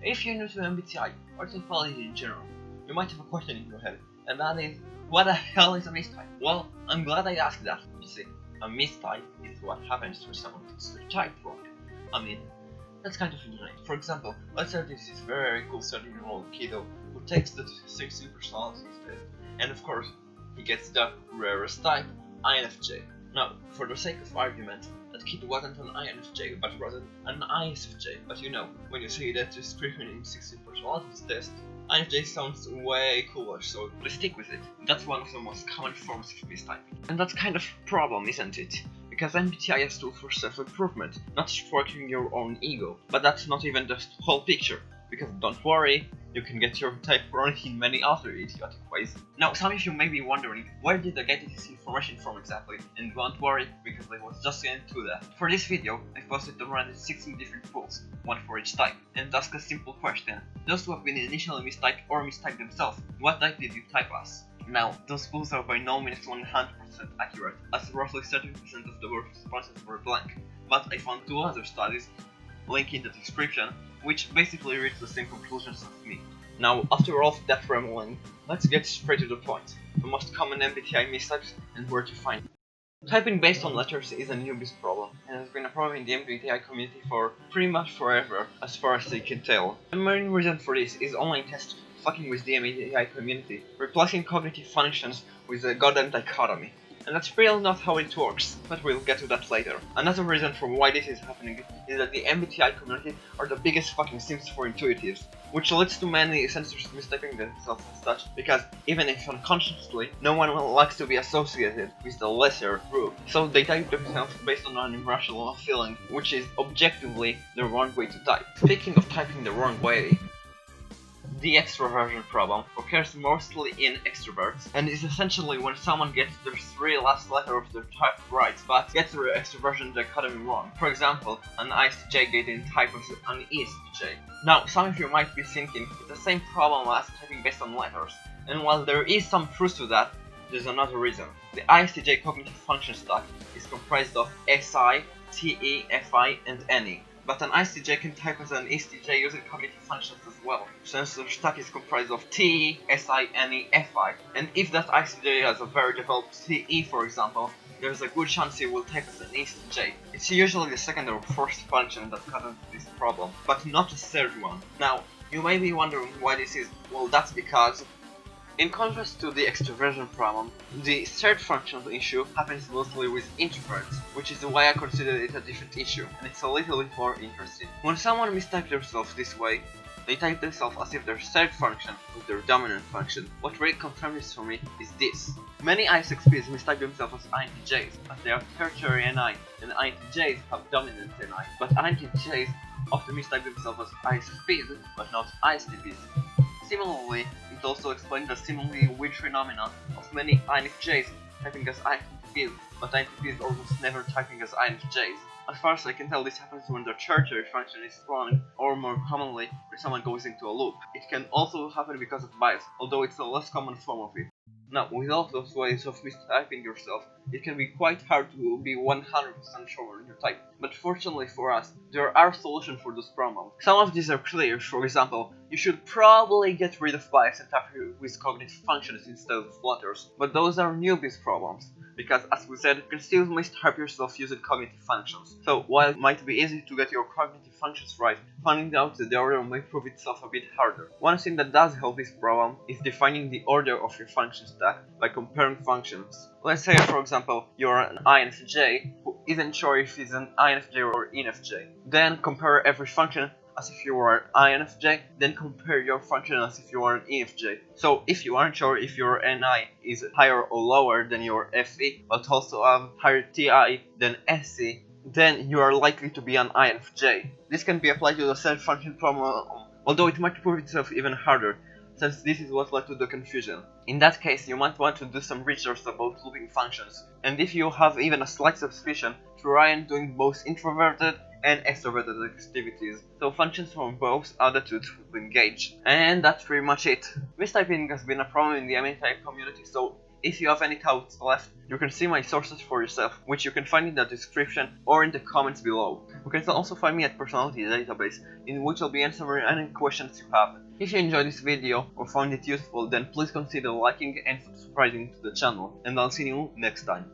If you're new to MBTI or psychology in general, you might have a question in your head, and that is, what the hell is a mistype? Well, I'm glad I asked that. You see, a mistype is what happens when someone gets their type wrong. I mean, that's kind of interesting. For example, let's say this is very cool 13-year-old kiddo who takes the 16 personalities test, and of course, he gets the rarest type, INFJ. Now, for the sake of argument, that kid wasn't an INFJ, but rather an ISFJ. But you know, when you say that description in 16 personalities test, INFJ sounds way cooler, so let's stick with it. That's one of the most common forms of mistyping. And that's kind of a problem, isn't it? Because MBTI is a tool for self-improvement, not stroking your own ego. But that's not even the whole picture, because don't worry, you can get your type wrong in many other idiotic ways. Now, some of you may be wondering, where did I get this information from exactly? And don't worry, because I was just getting to that. For this video, I've posted around 16 different polls, one for each type, and ask a simple question. Those who have been initially mistyped or mistyped themselves, what type did you type as? Now, those polls are by no means 100% accurate, as roughly 30% of the responses were blank, but I found two other studies, link in the description, which basically reach the same conclusions as me. Now, after all of that rambling, let's get straight to the point. The most common MBTI mistypes and where to find them. Typing based on letters is a newbie's problem, and has been a problem in the MBTI community for pretty much forever, as far as I can tell. The main reason for this is online tests fucking with the MBTI community, replacing cognitive functions with a goddamn dichotomy. And that's really not how it works, but we'll get to that later. Another reason for why this is happening is that the MBTI community are the biggest fucking sims for intuitives, which leads to many sensors mistaking themselves as such, because even if unconsciously, no one likes to be associated with the lesser group, so they type themselves based on an irrational feeling, which is objectively the wrong way to type. Speaking of typing the wrong way, the extraversion problem occurs mostly in extroverts, and is essentially when someone gets the three last letters of their type right, but gets their extraversion dichotomy wrong. For example, an ISTJ getting typed as an ESTJ. Now, some of you might be thinking it's the same problem as typing based on letters, and while there is some truth to that, there's another reason. The ISTJ cognitive function stack is comprised of SI, TE, FI, and NE. But an ISTJ can type as an ESTJ using cognitive functions as well, since the stack is comprised of TE, SI, NE, FI. And if that ISTJ has a very developed TE, for example, there's a good chance it will type as an ESTJ. It's usually the second or fourth function that causes this problem, but not the third one. Now, you may be wondering why this is. Well, that's because, in contrast to the extraversion problem, the third functional issue happens mostly with introverts, which is why I consider it a different issue, and it's a little bit more interesting. When someone mistypes themselves this way, they type themselves as if their third function was their dominant function. What really confirms this for me is this. Many ISXPs mistype themselves as INTJs, as they have tertiary NI, and INTJs have dominant NI, but INTJs often mistype themselves as ISFPs, but not ISTPs. Similarly, it also explains the seemingly weird phenomenon of many INFJs typing as INFPs, but INFPs almost never typing as INFJs. As far as I can tell, this happens when the tertiary function is strong, or more commonly, when someone goes into a loop. It can also happen because of bias, although it's a less common form of it. Now, with all those ways of mistyping yourself, it can be quite hard to be 100% sure on your type. But fortunately for us, there are solutions for this problem. Some of these are clear. For example, you should probably get rid of bias and type with cognitive functions instead of letters. But those are newbies problems, because as we said, you can still mistype yourself using cognitive functions. So while it might be easy to get your cognitive functions right, finding out the order may prove itself a bit harder. One thing that does help this problem is defining the order of your function stack by comparing functions. Let's say, for example, you're an INFJ who isn't sure if he's an INFJ or ENFJ. Then compare every function as if you were an INFJ, then compare your function as if you were an ENFJ. So if you aren't sure if your NI is higher or lower than your FE, but also have higher TI than SE, then you are likely to be an INFJ. This can be applied to the third function problem, although it might prove itself even harder, since this is what led to the confusion. In that case, you might want to do some research about looping functions, and if you have even a slight suspicion, try and doing both introverted and extroverted activities, so functions from both are the two to engage. And that's pretty much it. Mistyping has been a problem in the MBTI community, so If you have any doubts left, you can see my sources for yourself, which you can find in the description or in the comments below. You can also find me at Personality Database, in which I'll be answering any questions you have. If you enjoyed this video or found it useful, then please consider liking and subscribing to the channel, and I'll see you next time.